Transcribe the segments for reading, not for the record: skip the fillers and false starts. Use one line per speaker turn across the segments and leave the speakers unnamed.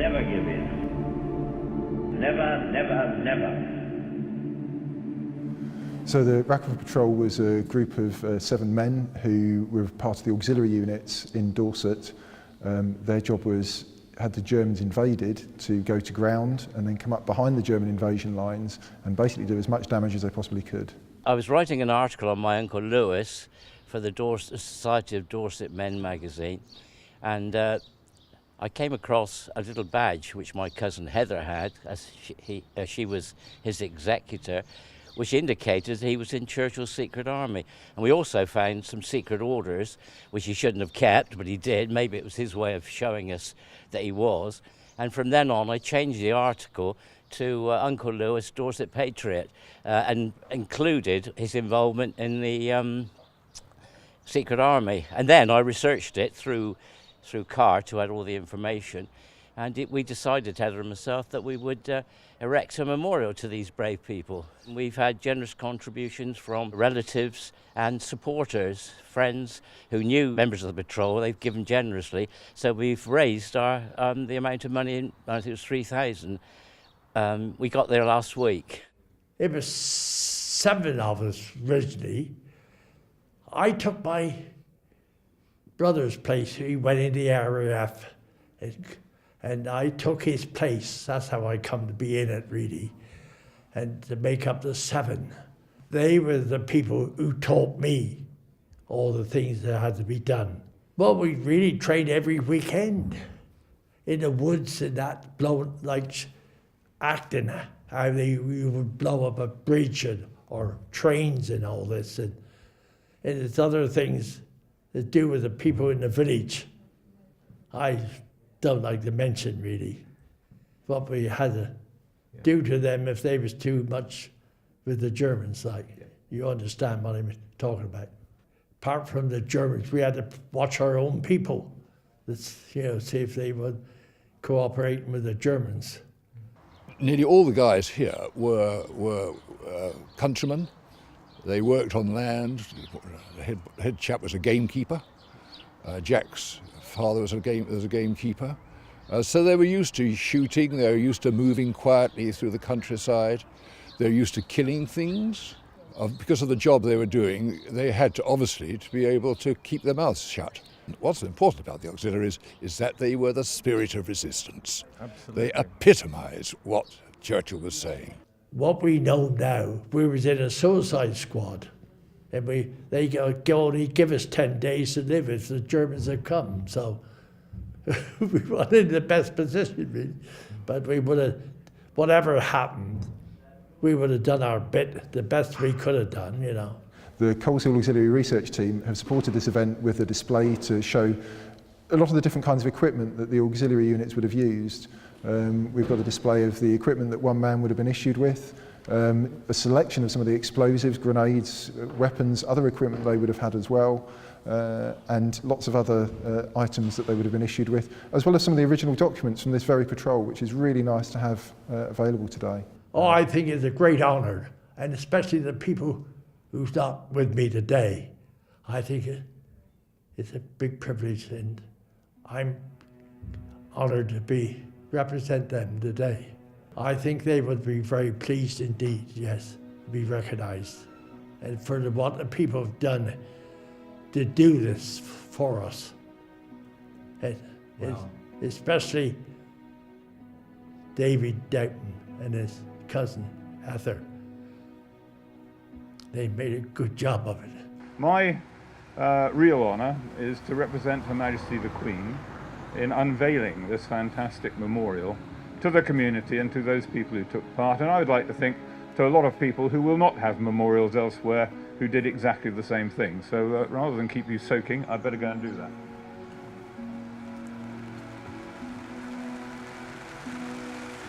never give in. Never, never, never.
So the Wrackleford Patrol was a group of 7 men who were part of the auxiliary units in Dorset. Their job was, had the Germans invaded, to go to ground and then come up behind the German invasion lines and basically do as much damage as they possibly could.
I was writing an article on my Uncle Lewis for the Society of Dorset Men magazine, and I came across a little badge which my cousin Heather had, as she was his executor, which indicated he was in Churchill's secret army. And we also found some secret orders, which he shouldn't have kept, but he did. Maybe it was his way of showing us that he was. And from then on, I changed the article to Uncle Lewis, Dorset Patriot, and included his involvement in the secret army. And then I researched it through Cart, who had all the information, and we decided, Heather and myself, that we would erect a memorial to these brave people. We've had generous contributions from relatives and supporters, friends who knew members of the patrol. They've given generously, so we've raised our the amount of money. I think it was 3,000. We got there last week.
It was 7 of us originally. I took my brother's place. He went in the RAF, and I took his place. That's how I come to be in it, really, and to make up the 7. They were the people who taught me all the things that had to be done. Well, we really trained every weekend in the woods and that, blowing, like acting, how we would blow up a bridge or trains and all this. And it's other things to do with the people in the village. I don't like to mention, really, what we had to do to them if they was too much with the Germans, like. You understand what I'm talking about. Apart from the Germans, we had to watch our own people. Let's, see if they would cooperate with the Germans.
Nearly all the guys here were countrymen. They worked on land. The head chap was a gamekeeper. Jack's father was a gamekeeper. So they were used to shooting. They were used to moving quietly through the countryside. They were used to killing things. Because of the job they were doing, they had to, obviously, to be able to keep their mouths shut. What's important about the auxiliaries is that they were the spirit of resistance. Absolutely. They epitomise what Churchill was saying.
What we know now, we was in a suicide squad, and they only give us 10 days to live if the Germans had come. So we weren't in the best position, really. But we would have, whatever happened, we would have done our bit, the best we could have done,
The Coleshill Auxiliary Research Team have supported this event with a display to show a lot of the different kinds of equipment that the auxiliary units would have used. We've got a display of the equipment that one man would have been issued with, a selection of some of the explosives, grenades, weapons, other equipment they would have had as well, and lots of other items that they would have been issued with, as well as some of the original documents from this very patrol, which is really nice to have available today.
Oh, I think it's a great honour, and especially the people who's not with me today. I think it's a big privilege, and I'm honoured to represent them today. I think they would be very pleased indeed, yes, to be recognised, and for what the people have done to do this for us. Especially David Doughton and his cousin Heather. They made a good job of it.
My real honour is to represent Her Majesty the Queen in unveiling this fantastic memorial to the community and to those people who took part. And I would like to think to a lot of people who will not have memorials elsewhere who did exactly the same thing. So rather than keep you soaking, I'd better go and do that.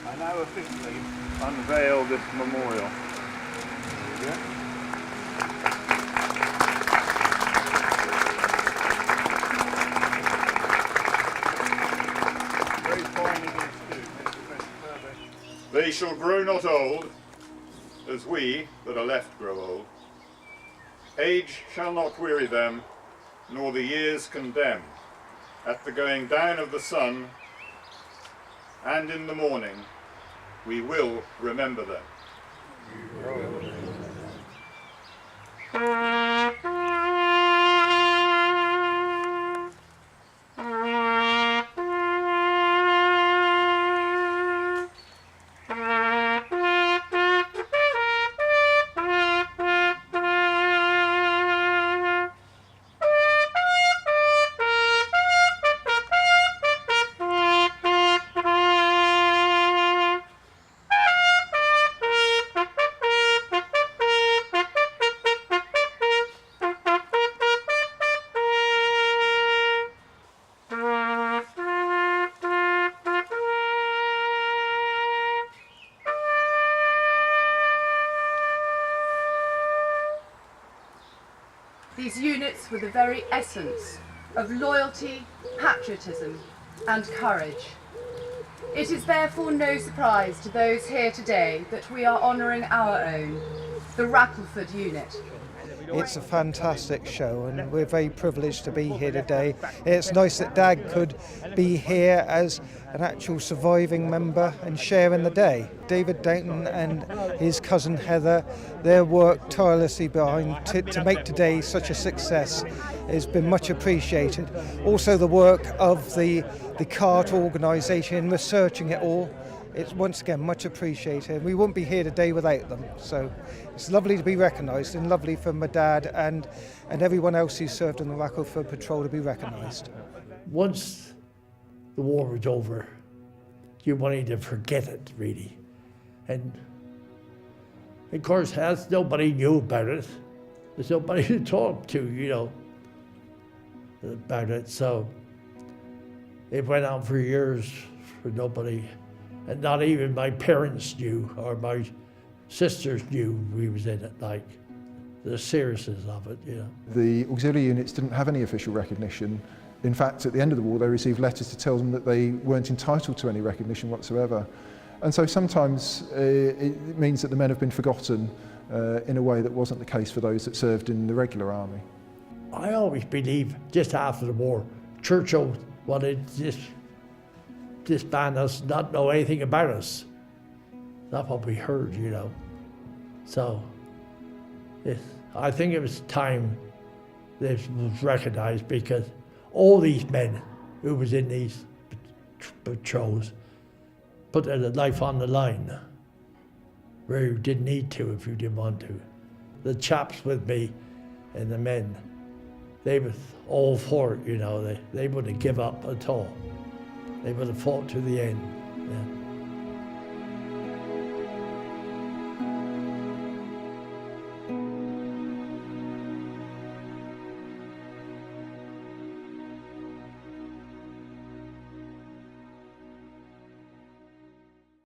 I now officially unveil this memorial. There we go. Very fine English too. They shall grow not old, as we that are left grow old. Age shall not weary them, nor the years condemn. At the going down of the sun,
and in the morning we will remember them.
These units were the very essence of loyalty, patriotism and courage. It is therefore no surprise to those here today that we are honouring our own, the Wrackleford unit.
It's a fantastic show and we're very privileged to be here today. It's nice that Dad could be here as an actual surviving member and sharing the day. David Downton and his cousin Heather, their work tirelessly behind to make today such a success has been much appreciated. Also the work of the CART organisation, researching it all, it's once again much appreciated. We wouldn't be here today without them. So it's lovely to be recognised and lovely for my dad and everyone else who served in the Wrackleford Patrol to be recognised.
Once the war was over, you wanted to forget it, really. And of course, as nobody knew about it, there's nobody to talk to, you know, about it. So it went on for years for nobody. And not even my parents knew, or my sisters knew we was in it, like the seriousness of it, you know.
The auxiliary units didn't have any official recognition. In fact, at the end of the war, they received letters to tell them that they weren't entitled to any recognition whatsoever. And so sometimes it means that the men have been forgotten in a way that wasn't the case for those that served in the regular army.
I always believe, just after the war, Churchill wanted to disband us, not know anything about us. That's what we heard, you know. So I think it was time this was recognised, because all these men who was in these patrols put their life on the line where you didn't need to if you didn't want to. The chaps with me and the men, they were all for it, you know. They wouldn't give up at all. They would have fought to the end. Yeah.